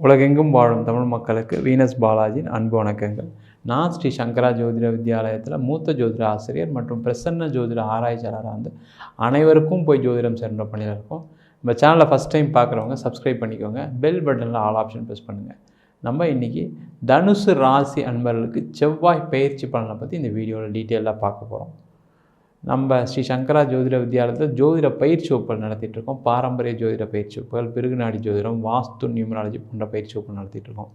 உலகெங்கும் வாழும் தமிழ் மக்களுக்கு வீனஸ் பாலாஜியின் அன்பு வணக்கங்கள். நான் ஸ்ரீ சங்கரா ஜோதிட வித்யாலயத்தில் மூத்த ஜோதிட ஆசிரியர் மற்றும் பிரசன்ன ஜோதிட ஆராய்ச்சியாளராக அனைவருக்கும் போய் ஜோதிடம் சென்ற பணியில் இருக்கோம். நம்ம சேனலை ஃபஸ்ட் டைம் பார்க்குறவங்க சப்ஸ்கிரைப் பண்ணிக்கோங்க. பெல் பட்டனில் ஆல் ஆப்ஷன் ப்ரெஸ் பண்ணுங்கள். நம்ம இன்றைக்கி தனுசு ராசி அன்பர்களுக்கு செவ்வாய் பயிற்சி பலனை பற்றி இந்த வீடியோவில் டீட்டெயிலாக பார்க்க போகிறோம். நம்ம ஸ்ரீ சங்கரா ஜோதிட வித்யாலயத்தில் ஜோதிட பயிற்சி வகுப்புகள் நடத்திட்டுருக்கோம். பாரம்பரிய ஜோதிட பயிற்சி வகுப்புகள், பிருகுநாடி ஜோதிடம், வாஸ்து, நியூமராலஜி போன்ற பயிற்சி வகுப்புகள் நடத்திட்டுருக்கோம்.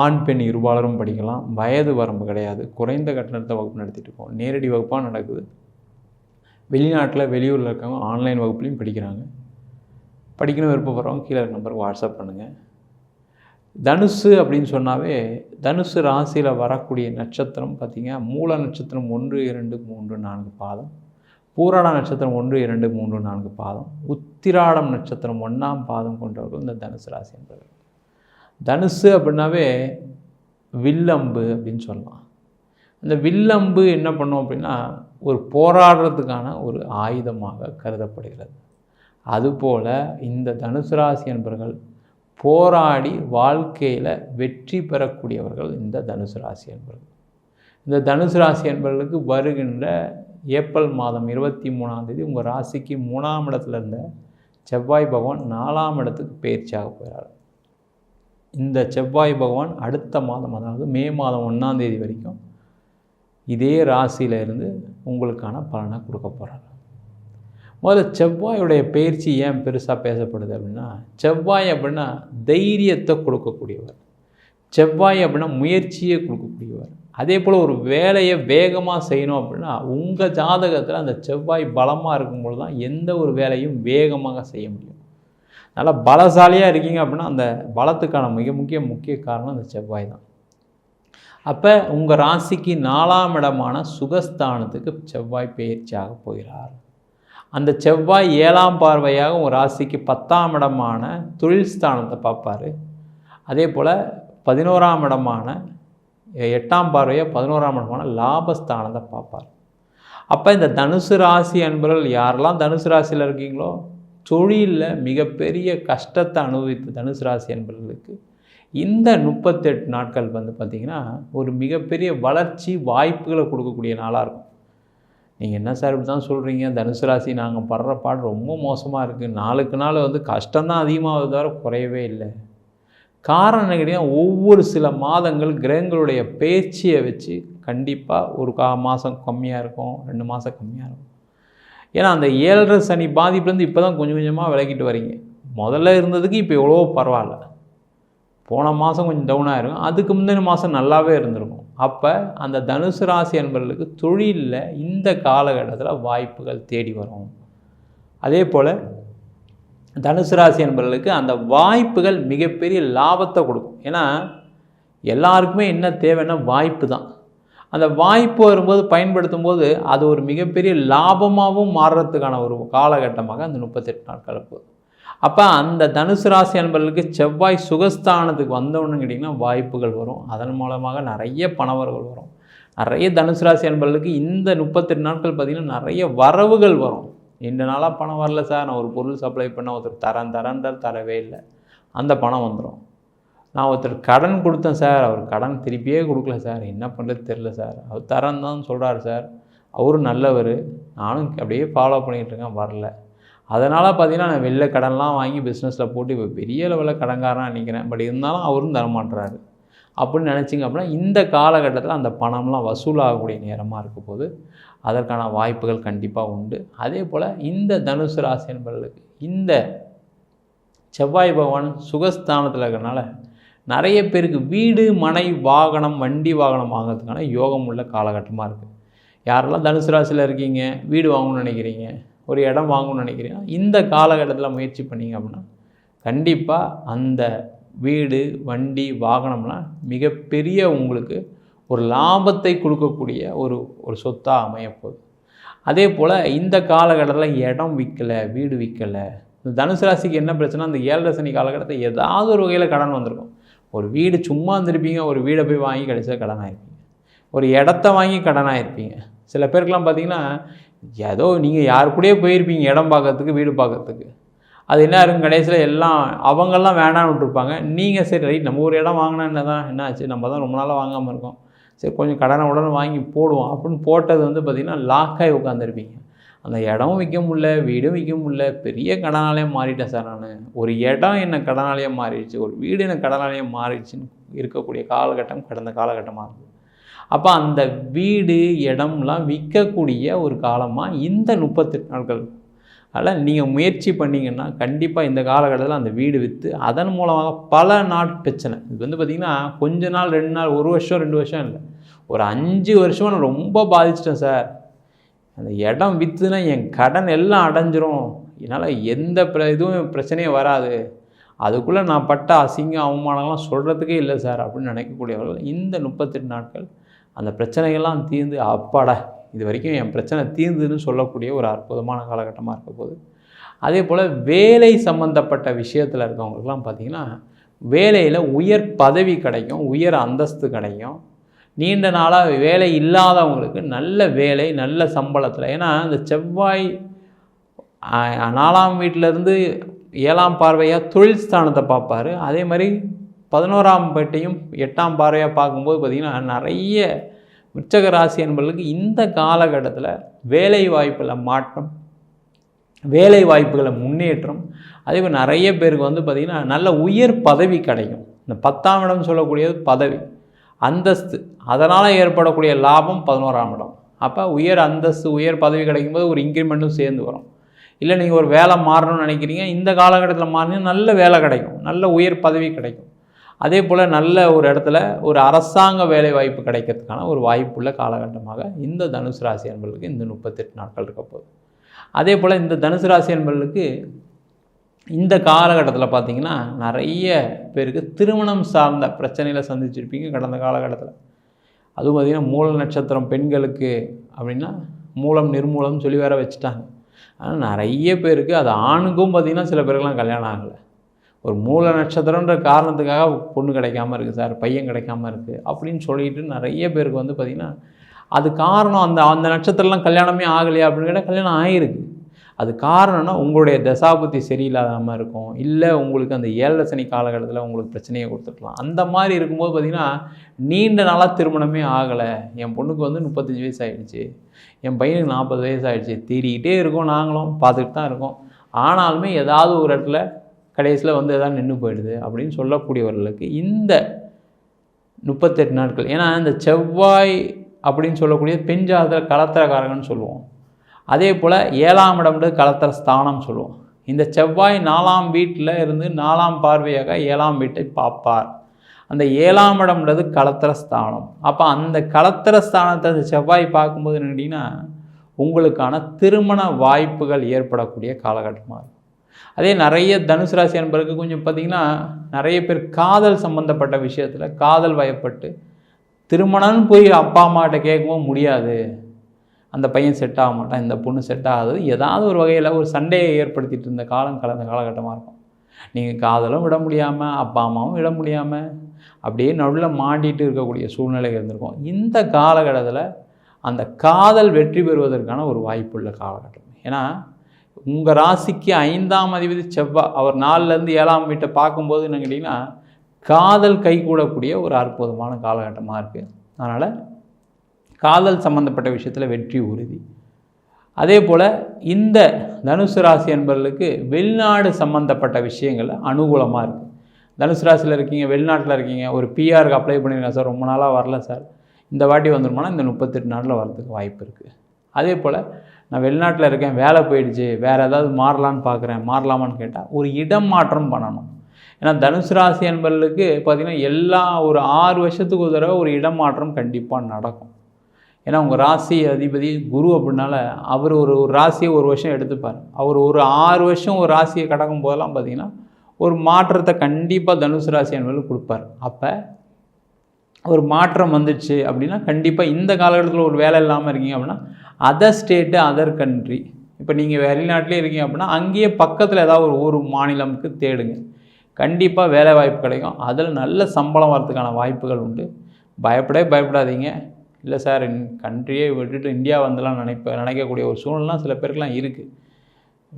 ஆண் பெண் இருபாலரும் படிக்கலாம். வயது வரம்பு கிடையாது. குறைந்த கட்டணத்தை வகுப்பு நடத்திட்டுருக்கோம். நேரடி வகுப்பாக நடக்குது. வெளிநாட்டில் வெளியூரில் இருக்கவங்க ஆன்லைன் வகுப்புலையும் படிக்கிறாங்க. படிக்கணும் விருப்பப்படுறவங்க கீழே நம்பருக்கு வாட்ஸ்அப் பண்ணுங்கள். தனுசு அப்படின்னு சொன்னாவே தனுசு ராசியில் வரக்கூடிய நட்சத்திரம் பார்த்திங்கன்னா மூல நட்சத்திரம் 1, 2, 3, 4 பாதம், பூராட நட்சத்திரம் 1, 2, 3, 4 பாதம், உத்திராடம் நட்சத்திரம் 1ஆம் பாதம் கொண்டவர்கள் இந்த தனுசு ராசி என்பது. தனுசு அப்படின்னாவே வில்லம்பு அப்படின்னு சொல்லலாம். அந்த வில்லம்பு என்ன பண்ணோம் அப்படின்னா ஒரு போராடுறதுக்கான ஒரு ஆயுதமாக கருதப்படுகிறது. அதுபோல் இந்த தனுசு ராசி என்பவர்கள் போராடி வாழ்க்கையில் வெற்றி பெறக்கூடியவர்கள் இந்த தனுசு ராசி என்பவர்கள். இந்த தனுசு ராசி என்பவர்களுக்கு வருகின்ற ஏப்ரல் மாதம் 23ஆம் தேதி உங்கள் ராசிக்கு 3ஆம் இடத்துல இருந்த செவ்வாய் பகவான் 4ஆம் இடத்துக்கு பயிற்சியாக போகிறார். இந்த செவ்வாய் பகவான் அடுத்த மாதம், அதாவது மே மாதம் 1ஆம் தேதி வரைக்கும் இதே ராசியில் இருந்து உங்களுக்கான பலனை கொடுக்க போகிறார். முதல்ல செவ்வாயுடைய பயிற்சி ஏன் பெருசாக பேசப்படுது அப்படின்னா, செவ்வாய் அப்படின்னா தைரியத்தை கொடுக்கக்கூடியவர், செவ்வாய் அப்படின்னா முயற்சியை கொடுக்கக்கூடியவர். அதே போல் ஒரு வேலையை வேகமாக செய்யணும் அப்படின்னா உங்கள் ஜாதகத்தில் அந்த செவ்வாய் பலமாக இருக்கும்போது தான் எந்த ஒரு வேலையும் வேகமாக செய்ய முடியும். நல்லா பலசாலியாக இருக்கீங்க அப்படின்னா அந்த பலத்துக்கான முக்கிய காரணம் அந்த செவ்வாய் தான். அப்போ உங்கள் ராசிக்கு 4ஆம் இடமான சுகஸ்தானத்துக்கு செவ்வாய் பயிற்சியாக போகிறார். அந்த செவ்வாய் 7ஆம் பார்வையாக உங்கள் ராசிக்கு 10ஆம் இடமான தொழில் ஸ்தானத்தை பார்ப்பார். அதே போல் 11ஆம் இடமான 8ஆம் பார்வையாக 11ஆம் இடமான லாபஸ்தானத்தை பார்ப்பார். அப்போ இந்த தனுசு ராசி அன்பர்கள் யாரெல்லாம் தனுசு ராசியில் இருக்கீங்களோ தொழிலில் மிகப்பெரிய கஷ்டத்தை அனுபவித்த தனுசு ராசி அன்பர்களுக்கு இந்த 38 நாட்கள் பார்த்திங்கன்னா ஒரு மிகப்பெரிய வளர்ச்சி வாய்ப்புகளை கொடுக்கக்கூடிய நாளாக இருக்கும். நீங்கள் என்ன சார் இப்படி தான் சொல்கிறீங்க, தனுசு ராசி நாங்கள் படுற பாடு ரொம்ப மோசமாக இருக்குது, நாளுக்கு நாள் கஷ்டம்தான் அதிகமாகுது தவிர குறையவே இல்லை. காரணம் என்ன கேட்டிங்கன்னா, ஒவ்வொரு சில மாதங்கள் கிரகங்களுடைய பயிற்சியை வச்சு கண்டிப்பாக ஒரு மாதம் கம்மியாக இருக்கும், 2 மாதம் கம்மியாக இருக்கும். ஏன்னா அந்த 7.5 சனி பாதிப்புலேருந்து இப்போ தான் கொஞ்சம் கொஞ்சமாக விலகிட்டு வரீங்க. முதல்ல இருந்ததுக்கு இப்போ எவ்வளோ பரவாயில்ல. போன மாதம் கொஞ்சம் டவுனாக இருக்கும், அதுக்கு முந்தின மாதம் நல்லாவே இருந்திருக்கும். அப்போ அந்த தனுசு ராசி என்பவர்களுக்கு தொழிலில் இந்த காலகட்டத்தில் வாய்ப்புகள் தேடி வரும். அதே போல் தனுசு ராசி என்பவர்களுக்கு அந்த வாய்ப்புகள் மிகப்பெரிய லாபத்தை கொடுக்கும். ஏன்னா எல்லாருக்குமே என்ன தேவைன்னா வாய்ப்பு தான். அந்த வாய்ப்பு வரும்போது பயன்படுத்தும் போது அது ஒரு மிகப்பெரிய லாபமாகவும் மாறுறதுக்கான ஒரு காலகட்டமாக அந்த 38 நாட்கள் போகுது. அப்போ அந்த தனுசு ராசி அன்பர்களுக்கு செவ்வாய் சுகஸ்தானத்துக்கு வந்தோன்னு கேட்டிங்கன்னா வாய்ப்புகள் வரும். அதன் மூலமாக நிறைய பணவரவுகள் வரும். நிறைய தனுசு ராசி அன்பர்களுக்கு இந்த 38 நாட்கள் பார்த்திங்கன்னா நிறைய வரவுகள் வரும். இந்த நாளாக பணம் வரல சார், நான் ஒரு பொருள் சப்ளை பண்ண ஒருத்தர் தரவே இல்லை, அந்த பணம் வந்துடும். நான் ஒருத்தர் கடன் கொடுத்தேன் சார், அவர் கடன் திருப்பியே கொடுக்கல சார், என்ன பண்ணுறது தெரில சார், அவர் தரேன்னு தான் சொல்கிறார் சார், அவரும் நல்லவர், நானும் அப்படியே ஃபாலோ பண்ணிகிட்ருக்கேன், வரல. அதனால் பார்த்திங்கன்னா நான் வெளில கடன்லாம் வாங்கி பிஸ்னஸில் போட்டு இப்போ பெரிய லெவலில் கடன்காரனாக நினைக்கிறேன். பட் இருந்தாலும் அவரும் தரமாட்டுறாரு அப்படின்னு நினச்சிங்க அப்படின்னா இந்த காலகட்டத்தில் அந்த பணம்லாம் வசூலாகக்கூடிய நேரமாக இருக்க போது அதற்கான வாய்ப்புகள் கண்டிப்பாக உண்டு. அதே போல் இந்த தனுசு ராசி என்பவர்களுக்கு இந்த செவ்வாய் பகவான் சுகஸ்தானத்தில் இருக்கிறனால நிறைய பேருக்கு வீடு, மனை, வாகனம், வண்டி வாகனம் வாங்கிறதுக்கான யோகம் உள்ள காலகட்டமாக இருக்குது. யாரெல்லாம் தனுசு ராசியில் இருக்கீங்க, வீடு வாங்கணும்னு நினைக்கிறீங்க, ஒரு இடம் வாங்கணும்னு நினைக்கிறீங்கன்னா இந்த காலகட்டத்தில் முயற்சி பண்ணிங்க அப்படின்னா கண்டிப்பாக அந்த வீடு, வண்டி, வாகனம்லாம் மிகப்பெரிய உங்களுக்கு ஒரு லாபத்தை கொடுக்கக்கூடிய ஒரு சொத்தாக அமையப்போகுது. அதே போல் இந்த காலகட்டத்தில் இடம் விற்கலை, வீடு விற்கலை. இந்த தனுசு ராசிக்கு என்ன பிரச்சனை, அந்த 7.5 சனி காலகட்டத்தில் ஏதாவது ஒரு வகையில் கடன் வந்திருக்கும். ஒரு வீடு சும்மா இருந்திருப்பீங்க, ஒரு வீடை போய் வாங்கி கடைசியாக கடனாக இருப்பீங்க, ஒரு இடத்த வாங்கி கடனாக இருப்பீங்க. சில பேருக்கெலாம் பார்த்திங்கன்னா ஏதோ நீங்கள் யார் கூடயே போயிருப்பீங்க இடம் பார்க்கறதுக்கு, வீடு பார்க்கறதுக்கு, அது என்ன இருக்கும் கடைசியில் எல்லாம் அவங்கெல்லாம் வேணான்னு விட்டுருப்பாங்க. நீங்கள் சரி ரைட் நம்ம ஒரு இடம் வாங்கினா என்ன ஆச்சு, நம்ம தான் ரொம்ப நாளாக வாங்காமல் இருக்கோம், சரி கொஞ்சம் கடனை உடனே வாங்கி போடுவோம் அப்படின்னு போட்டது வந்து பார்த்திங்கன்னா லாக்காகி உட்காந்துருப்பீங்க. அந்த இடமும் விற்க முடியல, வீடும் விற்க முடியல, பெரிய கடனாளியாக மாறிட்டேன் சார் நான். ஒரு இடம் என்ன கடனாளியாக மாறிடுச்சு, ஒரு வீடு என்ன கடனாளியாக மாறிடுச்சுன்னு இருக்கக்கூடிய காலகட்டம் கடந்த காலகட்டமாக இருக்குது. அப்போ அந்த வீடு இடம்லாம் விற்கக்கூடிய ஒரு காலமாக இந்த 38 நாட்கள். அதனால் நீங்கள் முயற்சி பண்ணிங்கன்னா கண்டிப்பாக இந்த காலகட்டத்தில் அந்த வீடு விற்று அதன் மூலமாக பல நாள் பிரச்சனை. இது வந்து பார்த்திங்கன்னா கொஞ்ச நாள் 2 நாள் 1 வருஷம் 2 வருஷம் இல்லை, ஒரு 5 வருஷமாக நான் ரொம்ப பாதிச்சிட்டேன் சார். அந்த இடம் விற்றுனா என் கடன் எல்லாம் அடைஞ்சிரும், என்னால் எந்த இதுவும் பிரச்சனையும் வராது, அதுக்குள்ளே நான் பட்ட அசிங்கம் அவமானங்கள்லாம் சொல்கிறதுக்கே இல்லை சார் அப்படின்னு நினைக்கக்கூடியவர்கள் இந்த 38 நாட்கள் அந்த பிரச்சனைகள்லாம் தீர்ந்து அப்பாடா இது வரைக்கும் என் பிரச்சனை தீர்ந்துன்னு சொல்லக்கூடிய ஒரு அற்புதமான காலகட்டமாக இருக்க போகுது. அதே போல் வேலை சம்மந்தப்பட்ட விஷயத்தில் இருக்கவங்களுக்குலாம் பார்த்திங்கன்னா வேலையில் உயர் பதவி கிடைக்கும், உயர் அந்தஸ்து கிடைக்கும். நீண்ட நாளாக வேலை இல்லாதவங்களுக்கு நல்ல வேலை நல்ல சம்பளத்தில், ஏன்னா இந்த செவ்வாய் 4ஆம் வீட்டிலேருந்து 7ஆம் பார்வையாக தொழில் ஸ்தானத்தை பார்ப்பார். அதே மாதிரி 11ஆம் வீட்டையும் 8ஆம் பார்வையாக பார்க்கும்போது பார்த்திங்கன்னா நிறைய விருச்சிக ராசி என்பவர்களுக்கு இந்த காலகட்டத்தில் வேலை வாய்ப்பில் மாற்றம், வேலை வாய்ப்புகளை முன்னேற்றம், அதே மாதிரி நிறைய பேருக்கு வந்து பார்த்திங்கன்னா நல்ல உயர் பதவி கிடைக்கும். இந்த 10ஆம் இடம் சொல்லக்கூடியது பதவி அந்தஸ்து, அதனால் ஏற்படக்கூடிய லாபம் 11ஆம் இடம். அப்போ உயர் அந்தஸ்து உயர் பதவி கிடைக்கும்போது ஒரு இன்க்ரிமெண்ட்டும் சேர்ந்து வரும். இல்லை நீங்கள் ஒரு வேலை மாறணும்னு நினைக்கிறீங்க, இந்த காலகட்டத்தில் மாறினா நல்ல வேலை கிடைக்கும், நல்ல உயர் பதவி கிடைக்கும். அதே போல் நல்ல ஒரு இடத்துல ஒரு அரசாங்க வேலை வாய்ப்பு கிடைக்கிறதுக்கான ஒரு வாய்ப்புள்ள காலகட்டமாக இந்த தனுசு ராசி என்பவர்களுக்கு இந்த 38 நாட்கள் இருக்க போகுது. அதே போல் இந்த தனுசு ராசி என்பவர்களுக்கு இந்த காலகட்டத்தில் பார்த்திங்கன்னா நிறைய பேருக்கு திருமணம் சார்ந்த பிரச்சனைகளை சந்திச்சிருப்பீங்க கடந்த காலகட்டத்தில். அதுவும் பார்த்திங்கன்னா மூல நட்சத்திரம் பெண்களுக்கு அப்படின்னா மூலம் நிர்மூலம்னு சொல்லி வேற வச்சுட்டாங்க. ஆனால் நிறைய பேருக்கு அது ஆணுக்கும் பார்த்திங்கன்னா சில பேருக்கெல்லாம் கல்யாணம் ஆகலை. ஒரு மூல நட்சத்திரன்ற காரணத்துக்காக பொண்ணு கிடைக்காம இருக்குது சார், பையன் கிடைக்காம இருக்குது அப்படின்னு சொல்லிட்டு நிறைய பேருக்கு வந்து பார்த்திங்கன்னா அது காரணம் அந்த அந்த நட்சத்திரம்லாம் கல்யாணமே ஆகலையா அப்படின்னு கேட்டால் கல்யாணம் ஆகிருக்கு. அது காரணம்னா உங்களுடைய தசாபுத்தி சரியில்லாமல் இருக்கும், இல்லை உங்களுக்கு அந்த 7 சனி காலகட்டத்தில் உங்களுக்கு பிரச்சனையை கொடுத்துருக்கலாம். அந்த மாதிரி இருக்கும்போது பார்த்திங்கன்னா நீண்ட நாளாக திருமணமே ஆகலை, என் பொண்ணுக்கு வந்து 35 வயசு ஆகிடுச்சு, என் பையனுக்கு 40 வயசு ஆகிடுச்சு, தேடிக்கிட்டே இருக்கோம், நாங்களும் பார்த்துக்கிட்டு தான் இருக்கோம், ஆனாலுமே ஏதாவது ஒரு இடத்துல கடைசியில் வந்து எதாவது நின்று போயிடுது அப்படின்னு சொல்லக்கூடியவர்களுக்கு இந்த 38 நாட்கள். ஏன்னா இந்த செவ்வாய் அப்படின்னு சொல்லக்கூடிய பெண் ஜாதகத்தில் கலத்திரக்காரகன்னு சொல்லுவோம். அதே போல் 7ஆம் இடம்ன்றது கலத்திர ஸ்தானம் சொல்லுவோம். இந்த செவ்வாய் 4ஆம் வீட்டில் இருந்து 4ஆம் பார்வையாக 7ஆம் வீட்டை பார்ப்பார். அந்த 7ஆம் இடம்ன்றது கலத்திர ஸ்தானம். அப்போ அந்த கலத்திர ஸ்தானத்தை அந்த செவ்வாய் பார்க்கும்போது என்னட்டிங்கன்னா உங்களுக்கான திருமண வாய்ப்புகள் ஏற்படக்கூடிய காலகட்டமாக இருக்கும். அதே நிறைய தனுசு ராசி என்பவருக்கு கொஞ்சம் பார்த்திங்கன்னா நிறைய பேர் காதல் சம்மந்தப்பட்ட விஷயத்தில் காதல் வயப்பட்டு திருமணம்னு போய் அப்பா அம்மாட்ட கேட்கவும் முடியாது, அந்த பையன் செட் ஆக மாட்டான், இந்த பொண்ணு செட் ஆகாது, ஏதாவது ஒரு வகையில் ஒரு சண்டையை ஏற்படுத்திகிட்டு இருந்த காலம் கலந்த காலகட்டமாக இருக்கும். நீங்கள் காதலும் விட முடியாமல் அப்பா அம்மாவும் விட முடியாமல் அப்படியே நடுவில் மாட்டிகிட்டு இருக்கக்கூடிய சூழ்நிலை இருந்திருக்கும். இந்த காலகட்டத்தில் அந்த காதல் வெற்றி பெறுவதற்கான ஒரு வாய்ப்புள்ள காலகட்டம். ஏன்னா உங்கள் ராசிக்கு 5ஆம் அதிபதி செவ்வாய், அவர் 4லேருந்து 7ஆம் வீட்டை பார்க்கும்போது என்ன கேட்டிங்கன்னா காதல் கைகூடக்கூடிய ஒரு அற்புதமான காலகட்டமாக இருக்குது. அதனால் காதல் சம்மந்தப்பட்ட விஷயத்தில் வெற்றி உறுதி. அதே போல் இந்த தனுசு ராசி என்பவர்களுக்கு வெளிநாடு சம்மந்தப்பட்ட விஷயங்கள் அனுகூலமாக இருக்குது. தனுசு ராசியில் இருக்கீங்க, வெளிநாட்டில் இருக்கீங்க, ஒரு பிஆருக்கு அப்ளை பண்ணியிருக்கேன் சார், ரொம்ப நாளாக வரல சார், இந்த வாட்டி வந்துருமானா இந்த 38 நாளில் வரதுக்கு வாய்ப்பு இருக்குது. அதே போல் நான் வெளிநாட்டில் இருக்கேன், வேலை போயிடுச்சு, வேறு ஏதாவது மாறலான்னு பார்க்குறேன், மாறலாமான்னு கேட்டால் ஒரு இடம் மாற்றம் பண்ணணும். ஏன்னா தனுசு ராசி என்பவர்களுக்கு பார்த்திங்கன்னா ஒரு 6 வருஷத்துக்கு ஒரு தடவை ஒரு இடம் மாற்றம் கண்டிப்பாக நடக்கும். ஏன்னா உங்கள் ராசி அதிபதி குரு அப்படின்னால அவர் ஒரு ராசியை ஒரு வருஷம் எடுத்துப்பார். அவர் ஒரு 6 வருஷம் ஒரு ராசியை கடக்கும் போதெல்லாம் பார்த்திங்கன்னா ஒரு மாற்றத்தை கண்டிப்பாக தனுசு ராசி என்பவர்களுக்கு கொடுப்பார். அப்போ ஒரு மாற்றம் வந்துடுச்சு அப்படின்னா கண்டிப்பாக இந்த காலகட்டத்தில் ஒரு வேலை இல்லாமல் இருக்கீங்க அப்படின்னா அதர் ஸ்டேட்டு அதர் கண்ட்ரி, இப்போ நீங்கள் வெளிநாட்டிலே இருக்கீங்க அப்படின்னா அங்கேயே பக்கத்தில் ஏதாவது ஒரு ஊர் மாநிலமுக்கு தேடுங்க, கண்டிப்பாக வேலை வாய்ப்பு கிடைக்கும். அதில் நல்ல சம்பளம் வரதுக்கான வாய்ப்புகள் உண்டு. பயப்படாதீங்க. இல்லை சார் கண்ட்ரியே விட்டுட்டு இந்தியா வந்துலாம் நினைக்கக்கூடிய ஒரு சூழ்நிலாம் சில பேருக்குலாம் இருக்குது.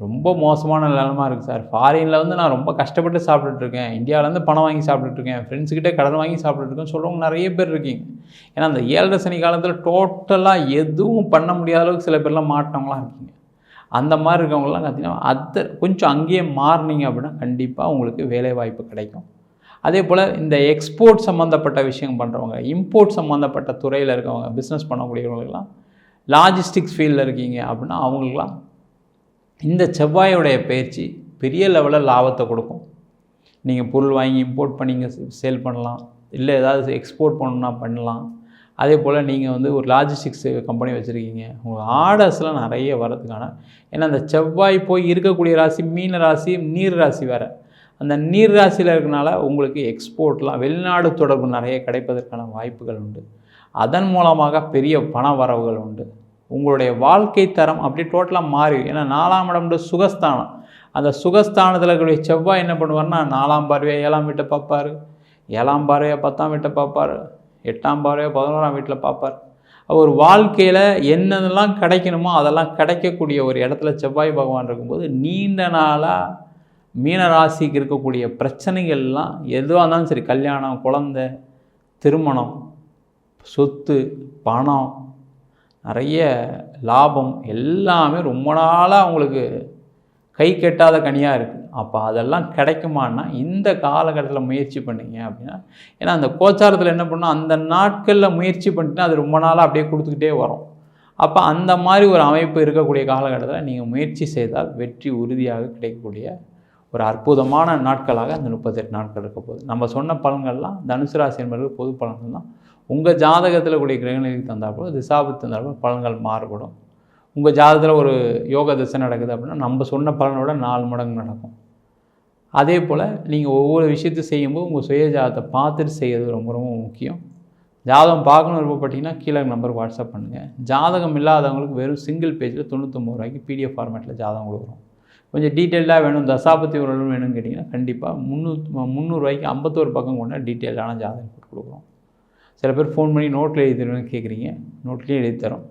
ரொம்ப மோசமான நிலமா இருக்குது சார். ஃபாரினில் வந்து நான் ரொம்ப கஷ்டப்பட்டு சாப்பிட்டுட்ருக்கேன். இந்தியாவிலேருந்து பணம் வாங்கி சாப்பிட்டுட்ருக்கேன். ஃப்ரெண்ட்ஸுக்கிட்டே கடன் வாங்கி சாப்பிட்டுட்ருக்கேன் சொல்கிறவங்க நிறைய பேர் இருக்கீங்க. ஏன்னா அந்த 7.5 சனி காலத்தில் டோட்டலாக எதுவும் பண்ண முடியாத அளவுக்கு சில பேர்லாம் மாட்டினவங்களாம் இருக்கீங்க. அந்த மாதிரி இருக்கவங்களாம் பார்த்தீங்கன்னா கொஞ்சம் அங்கேயே மாறினீங்க அப்படின்னா கண்டிப்பாக உங்களுக்கு வேலைவாய்ப்பு கிடைக்கும். அதே போல் இந்த எக்ஸ்போர்ட் சம்மந்தப்பட்ட விஷயம் பண்ணுறவங்க, இம்போர்ட் சம்மந்தப்பட்ட துறையில் இருக்கவங்க, பிஸ்னஸ் பண்ணக்கூடியவங்களுக்கெல்லாம், லாஜிஸ்டிக்ஸ் ஃபீல்டில் இருக்கீங்க அப்படின்னா அவங்களுக்கெல்லாம் இந்த செவ்வாயோடைய பயிற்சி பெரிய லெவலில் லாபத்தை கொடுக்கும். நீங்கள் பொருள் வாங்கி இம்போர்ட் பண்ணி இங்கே சேல் பண்ணலாம், இல்லை ஏதாவது எக்ஸ்போர்ட் பண்ணணுன்னா பண்ணலாம். அதே போல் நீங்கள் வந்து ஒரு லாஜிஸ்டிக்ஸ் கம்பெனி வச்சுருக்கீங்க, உங்களுக்கு ஆர்டர்ஸ்லாம் நிறைய வரதுக்கான, ஏன்னா அந்த செவ்வாய் போய் இருக்கக்கூடிய ராசி மீன ராசி, நீர் ராசி வேறு. அந்த நீர் ராசியில் இருக்கனால உங்களுக்கு எக்ஸ்போர்ட்லாம் வெளிநாடு தொடர்பு நிறைய கிடைப்பதற்கான வாய்ப்புகள் உண்டு. அதன் மூலமாக பெரிய பண வரவுகள் உண்டு. உங்களுடைய வாழ்க்கை தரம் அப்படியே டோட்டலாக மாறி, ஏன்னா 4ஆம் இடம்ன்ற சுகஸ்தானம். அந்த சுகஸ்தானத்தில் இருக்கக்கூடிய செவ்வாய் என்ன பண்ணுவார்னா 4ஆம் பார்வையை 7ஆம் வீட்டை பார்ப்பார், 7ஆம் பார்வையை 10ஆம் வீட்டை பார்ப்பார், 8ஆம் பார்வையை 11ஆம் வீட்டில் பார்ப்பார். ஒரு வாழ்க்கையில் என்னென்னலாம் கிடைக்கணுமோ அதெல்லாம் கிடைக்கக்கூடிய ஒரு இடத்துல செவ்வாய் பகவான் இருக்கும்போது நீண்ட நாளாக மீன ராசிக்கு இருக்கக்கூடிய பிரச்சனைகள்லாம் எதுவாக இருந்தாலும் சரி, கல்யாணம், குழந்தை, திருமணம், சொத்து, பணம், நிறைய லாபம் எல்லாமே ரொம்ப நாளாக அவங்களுக்கு கை கெட்டாத கனியாக இருக்குது. அப்போ அதெல்லாம் கிடைக்குமான்னா இந்த காலகட்டத்தில் முயற்சி பண்ணிங்க அப்படின்னா, ஏன்னா அந்த கோச்சாரத்தில் என்ன பண்ணால் அந்த நாட்களில் முயற்சி பண்ணிட்டுனா அது ரொம்ப நாளாக அப்படியே கொடுத்துக்கிட்டே வரும். அப்போ அந்த மாதிரி ஒரு அமைப்பு இருக்கக்கூடிய காலகட்டத்தில் நீங்கள் முயற்சி செய்தால் வெற்றி உறுதியாக கிடைக்கக்கூடிய ஒரு அற்புதமான நாட்களாக அந்த 38 நாட்கள் இருக்க போகுது. நம்ம சொன்ன பலன்கள்லாம் தனுசு ராசி என்பவர்கள் பொது பலன்கள் தான். உங்கள் ஜாதகத்தில் கூடிய கிரகநிலைக்கு தந்தாப்போ திசாபுத்தி தந்தாப்போ பலன்கள் மாறுபடும். உங்கள் ஜாதகத்தில் ஒரு யோக திசை நடக்குது அப்படின்னா நம்ம சொன்ன பலனோட 4 மடங்கு நடக்கும். அதே போல் நீங்கள் ஒவ்வொரு விஷயத்தையும் செய்யும்போது உங்கள் சுய ஜாதகத்தை பார்த்துட்டு செய்கிறது ரொம்ப ரொம்ப முக்கியம். ஜாதகம் பார்க்கணும் விருப்பப்பட்டீங்கன்னா கீழே நம்பருக்கு வாட்ஸ்அப் பண்ணுங்கள். ஜாதகம் இல்லாதவங்களுக்கு வெறும் சிங்கிள் பேஜில் 99 ரூபாய்க்கு பிடிஎஃப் ஃபார்மேட்டில் ஜாதகம் கொடுக்குறோம். கொஞ்சம் டீட்டெயில்டாக வேணும், தசாபத்தி உரலும் வேணும்னு கேட்டிங்கன்னா கண்டிப்பாக 300 ரூபாய்க்கு 51 பக்கம் கொண்ட டீட்டெயிலான ஜாதகம் போட்டு கொடுக்குறோம். சில பேர் ஃபோன் பண்ணி நோட்டில் எழுதி தருவேன்னு கேட்குறீங்க, நோட்லேயும் எழுதி தரோம்.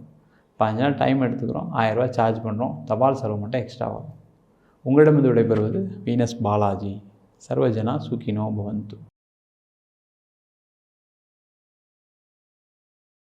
5 நாள் டைம் எடுத்துக்கிறோம், 1000 ரூபா சார்ஜ் பண்ணுறோம், தபால் செலவு மட்டும் எக்ஸ்ட்ரா வரும். உங்களிடமிருந்து விடைபெறுவது வீனஸ் பாலாஜி. சர்வஜனா சுகினோ பவந்து.